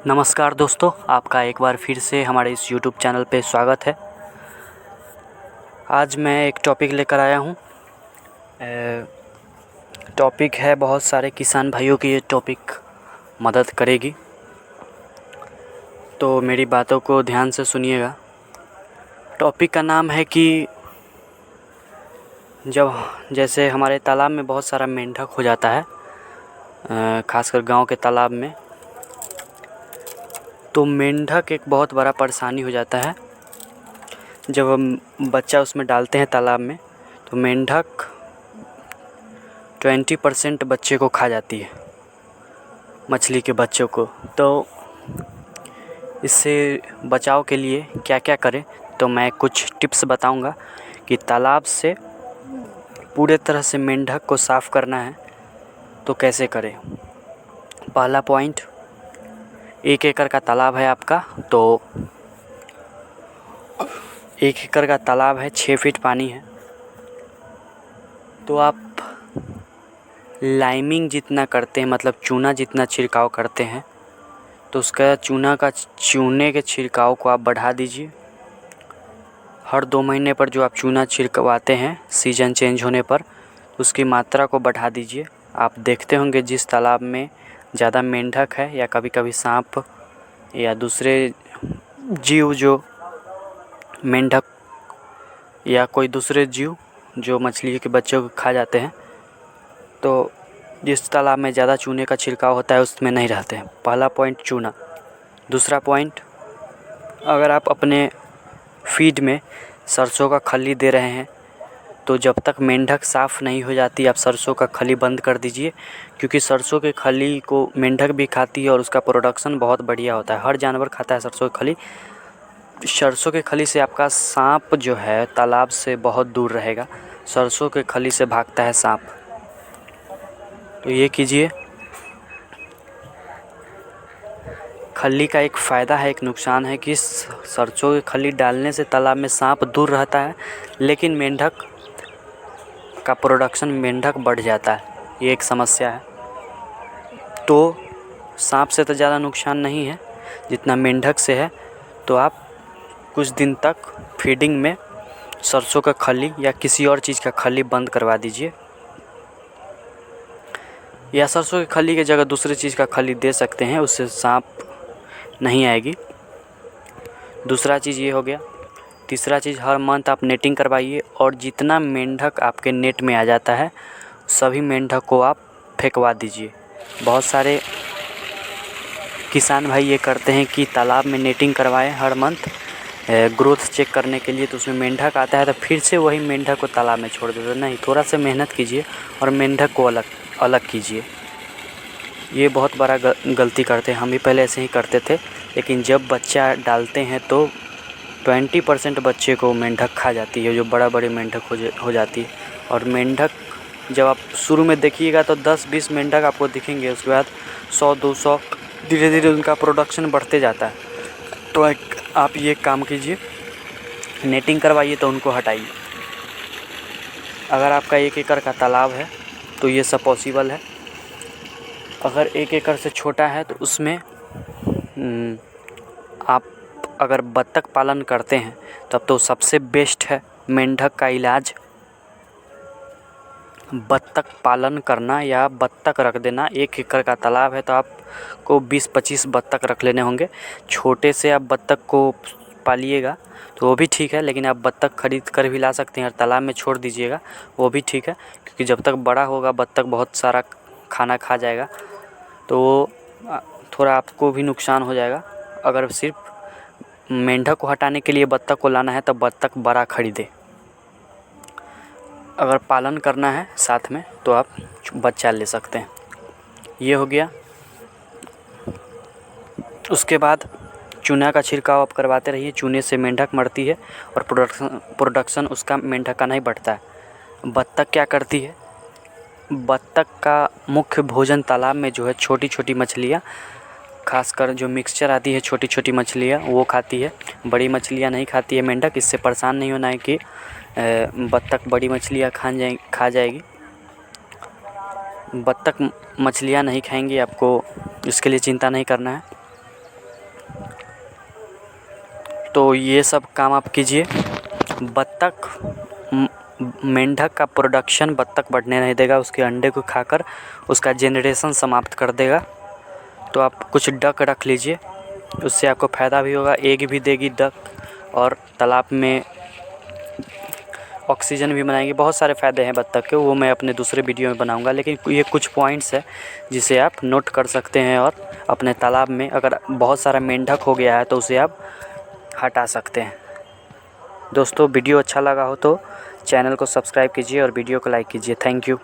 नमस्कार दोस्तों, आपका एक बार फिर से हमारे इस YouTube चैनल पे स्वागत है। आज मैं एक टॉपिक लेकर आया हूँ। टॉपिक है, बहुत सारे किसान भाइयों की ये टॉपिक मदद करेगी, तो मेरी बातों को ध्यान से सुनिएगा। टॉपिक का नाम है कि जब जैसे हमारे तालाब में बहुत सारा मेंढक हो जाता है, खासकर गांव के तालाब में, तो मेंढक एक बहुत बड़ा परेशानी हो जाता है। जब हम बच्चा उसमें डालते हैं तालाब में, तो मेंढक 20% बच्चे को खा जाती है, मछली के बच्चों को। तो इससे बचाव के लिए क्या क्या करें, तो मैं कुछ टिप्स बताऊंगा कि तालाब से पूरे तरह से मेंढक को साफ़ करना है तो कैसे करें। पहला पॉइंट, 1 एकड़ का तालाब है आपका, तो 1 एकड़ का तालाब है, 6 फीट पानी है, तो आप लाइमिंग जितना करते हैं, मतलब चूना जितना छिड़काव करते हैं, तो उसका चूने के छिड़काव को आप बढ़ा दीजिए। हर 2 महीने पर जो आप चूना छिड़कवाते हैं सीज़न चेंज होने पर, उसकी मात्रा को बढ़ा दीजिए। आप देखते होंगे जिस तालाब में ज़्यादा मेंढक है या कभी कभी सांप या दूसरे जीव जो मेंढक या कोई दूसरे जीव जो मछली के बच्चों को खा जाते हैं, तो जिस तालाब में ज़्यादा चूने का छिड़काव होता है उसमें नहीं रहते हैं। पहला पॉइंट चूना। दूसरा पॉइंट, अगर आप अपने फीड में सरसों का खली दे रहे हैं, तो जब तक मेंढक साफ़ नहीं हो जाती आप सरसों का खली बंद कर दीजिए, क्योंकि सरसों के खली को मेंढक भी खाती है और उसका प्रोडक्शन बहुत बढ़िया होता है। हर जानवर खाता है सरसों की खली। सरसों के खली से आपका सांप जो है तालाब से बहुत दूर रहेगा। सरसों के खली से भागता है सांप, तो ये कीजिए। खली का एक फ़ायदा है, एक नुकसान है कि सरसों की खली डालने से तालाब में सांप दूर रहता है, लेकिन मेंढक का प्रोडक्शन मेंढक बढ़ जाता है, ये एक समस्या है। तो सांप से तो ज़्यादा नुकसान नहीं है जितना मेंढक से है। तो आप कुछ दिन तक फीडिंग में सरसों का खली या किसी और चीज़ का खली बंद करवा दीजिए, या सरसों की खली की जगह दूसरी चीज़ का खली दे सकते हैं, उससे सांप नहीं आएगी। दूसरा चीज़ ये हो गया। तीसरा चीज़, हर मंथ आप नेटिंग करवाइए, और जितना मेंढक आपके नेट में आ जाता है सभी मेंढक को आप फेंकवा दीजिए। बहुत सारे किसान भाई ये करते हैं कि तालाब में नेटिंग करवाएं हर मंथ ग्रोथ चेक करने के लिए, तो उसमें मेंढक आता है तो फिर से वही मेंढक को तालाब में छोड़ देते। नहीं, थोड़ा सा मेहनत कीजिए और मेंढक को अलग कीजिए। ये बहुत बड़ा गलती करते हैं। हम भी पहले ऐसे ही करते थे, लेकिन जब बच्चा डालते हैं तो 20% बच्चे को मेंढक खा जाती है, जो बड़े मेंढक हो जाती है। और मेंढक जब आप शुरू में देखिएगा तो 10-20 मेंढक आपको दिखेंगे, उसके बाद 100-200 धीरे धीरे उनका प्रोडक्शन बढ़ते जाता है। तो आप ये काम कीजिए, नेटिंग करवाइए तो उनको हटाइए। अगर आपका 1 एकड़ का तालाब है तो ये सब पॉसिबल है। अगर 1 एकड़ से छोटा है तो उसमें आप अगर बत्तख पालन करते हैं तब तो सबसे बेस्ट है मेंढक का इलाज बत्तख पालन करना या बत्तख रख देना। 1 एकड़ का तालाब है तो आपको 20-25 बत्तख रख लेने होंगे। छोटे से आप बत्तख को पालिएगा तो वो भी ठीक है, लेकिन आप बत्तख खरीद कर भी ला सकते हैं और तालाब में छोड़ दीजिएगा, वो भी ठीक है, क्योंकि जब तक बड़ा होगा बत्तख बहुत सारा खाना खा जाएगा, तो वो थोड़ा आपको भी नुकसान हो जाएगा। अगर सिर्फ मेंढक को हटाने के लिए बत्तख को लाना है तो बत्तख बड़ा खरीदे। अगर पालन करना है साथ में तो आप बच्चा ले सकते हैं। ये हो गया। उसके बाद चूना का छिड़काव आप करवाते रहिए। चूने से मेंढक मरती है और प्रोडक्शन उसका मेंढक का नहीं बढ़ता है। बत्तख क्या करती है, बत्तख का मुख्य भोजन तालाब में जो है छोटी छोटी मछलियाँ, खासकर जो मिक्सचर आती है छोटी छोटी मछलियाँ, वो खाती है। बड़ी मछलियाँ नहीं खाती है मेंढक। इससे परेशान नहीं होना है कि बत्तख बड़ी मछलियाँ खा जाएगी। बत्तख मछलियाँ नहीं खाएंगी, आपको इसके लिए चिंता नहीं करना है। तो ये सब काम आप कीजिए। बत्तख मेंढक का प्रोडक्शन बत्तख बढ़ने नहीं देगा, उसके अंडे को खाकर उसका जेनरेशन समाप्त कर देगा। तो आप कुछ डक रख लीजिए, उससे आपको फ़ायदा भी होगा, एग भी देगी डक और तालाब में ऑक्सीजन भी बनाएगी। बहुत सारे फ़ायदे हैं बत्तख के, वो मैं अपने दूसरे वीडियो में बनाऊंगा, लेकिन ये कुछ पॉइंट्स है जिसे आप नोट कर सकते हैं। और अपने तालाब में अगर बहुत सारा मेंढक हो गया है तो उसे आप हटा सकते हैं। दोस्तों वीडियो अच्छा लगा हो तो चैनल को सब्सक्राइब कीजिए और वीडियो को लाइक कीजिए। Thank you.